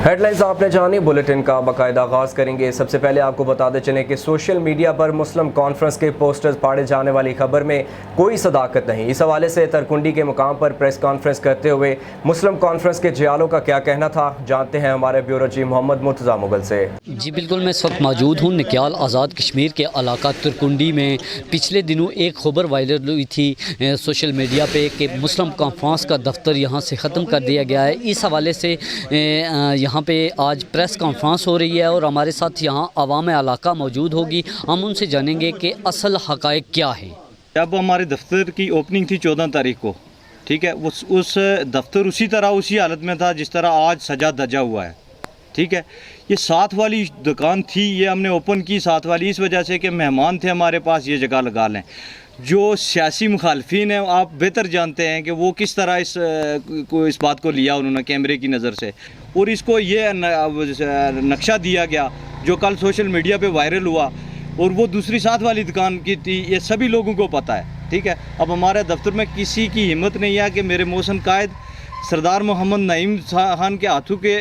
Headlines आपने जानी, bulletin का बाकायदा आगाज़ करेंगे। सबसे पहले आपको बताते चलें कि सोशल मीडिया पर मुस्लिम कॉन्फ्रेंस के पोस्टर्स फाड़े जाने वाली खबर में कोई सदाकत नहीं। इस हवाले से तरकुंडी के मुकाम पर प्रेस कॉन्फ्रेंस करते हुए मुस्लिम कॉन्फ्रेंस के जियालों का क्या कहना था, जानते हैं हमारे ब्यूरो चीफ मोहम्मद मुर्तज़ा मुगल से। जी बिल्कुल, मैं इस वक्त मौजूद हूँ निक्याल आज़ाद कश्मीर के इलाका तरकुंडी में। पिछले दिनों एक खबर वायरल हुई थी सोशल मीडिया पे कि मुस्लिम कॉन्फ्रेंस का दफ्तर यहाँ से ख़त्म कर दिया गया है। इस हवाले से यहाँ पे आज प्रेस कॉन्फ्रेंस हो रही है और हमारे साथ यहाँ अवाम इलाका मौजूद होगी। हम उनसे जानेंगे कि असल हक़ाइक़ क्या है। जब हमारे दफ्तर की ओपनिंग थी 14 तारीख को, ठीक है, उस दफ्तर उसी तरह उसी हालत में था जिस तरह आज सजा धजा हुआ है। ठीक है, ये साथ वाली दुकान थी, ये हमने ओपन की साथ वाली इस वजह से कि मेहमान थे हमारे पास, ये जगह लगा लें। जो सियासी मुखालफिन हैं आप बेहतर जानते हैं कि वो किस तरह इस बात को लिया उन्होंने कैमरे की नज़र से, और इसको ये नक्शा दिया गया जो कल सोशल मीडिया पे वायरल हुआ, और वो दूसरी साथ वाली दुकान की थी। ये सभी लोगों को पता है। ठीक है, अब हमारे दफ्तर में किसी की हिम्मत नहीं है कि मेरे मौसम कायद सरदार मोहम्मद नईम खान के हाथों के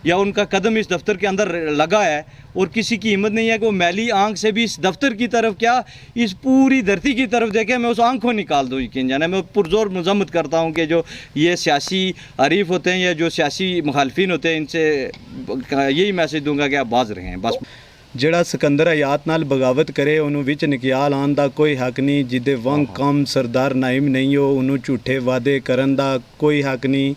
या उनका कदम इस दफ्तर के अंदर लगा है, और किसी की हिम्मत नहीं है कि वो मैली आंख से भी इस दफ्तर की तरफ क्या इस पूरी धरती की तरफ देखे, मैं उस आंख को निकाल दूँ। यकीन जाने मैं पुरजोर मजम्मत करता हूँ कि जो ये सियासी हरीफ होते हैं या जो सियासी मुखालफिन होते हैं, इनसे यही मैसेज दूंगा कि आप बाज रहे हैं। बस ਜਿਹੜਾ ਸਿਕੰਦਰ ਹਯਾਤ ਨਾਲ ਬਗਾਵਤ ਕਰੇ ਉਹਨੂੰ ਵਿੱਚ ਨਿਕਿਆਲ ਆਉਣ ਦਾ ਕੋਈ ਹੱਕ ਨਹੀਂ। ਜਿਹਦੇ ਵਾਂਗ ਕੰਮ ਸਰਦਾਰ ਨਾਇਮ ਨਹੀਂ ਹੋ ਉਹਨੂੰ ਝੂਠੇ ਵਾਅਦੇ ਕਰਨ ਦਾ ਕੋਈ ਹੱਕ ਨਹੀਂ।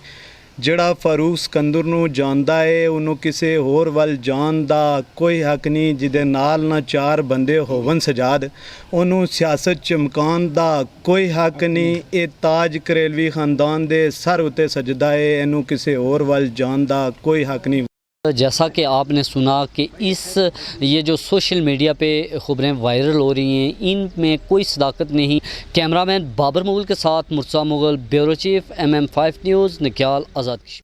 ਜਿਹੜਾ ਫਾਰੂਕ ਸਿਕੰਦਰ ਨੂੰ ਜਾਣਦਾ ਹੈ ਉਹਨੂੰ ਕਿਸੇ ਹੋਰ ਵੱਲ ਜਾਣ ਦਾ ਕੋਈ ਹੱਕ ਨਹੀਂ। ਜਿਹਦੇ ਨਾਲ ਨਾ ਚਾਰ ਬੰਦੇ ਹੋਵਨ ਸਜਾਦ ਉਹਨੂੰ ਸਿਆਸਤ ਚਮਕਾਉਣ ਦਾ ਕੋਈ ਹੱਕ ਨਹੀਂ। ਇਹ ਤਾਜ ਕਰੇਲਵੀ ਖਾਨਦਾਨ ਦੇ ਸਰ ਉੱਤੇ ਸਜਦਾ ਹੈ, ਇਹਨੂੰ ਕਿਸੇ ਹੋਰ ਵੱਲ ਜਾਣ ਦਾ ਕੋਈ ਹੱਕ नहीं। जैसा कि आपने सुना कि ये जो सोशल मीडिया पे खबरें वायरल हो रही हैं, इनमें कोई सदाकत नहीं। कैमरामैन बाबर मुगल के साथ Murtaza Mughal, bureau chief MM5 news, Nikyal आज़ाद।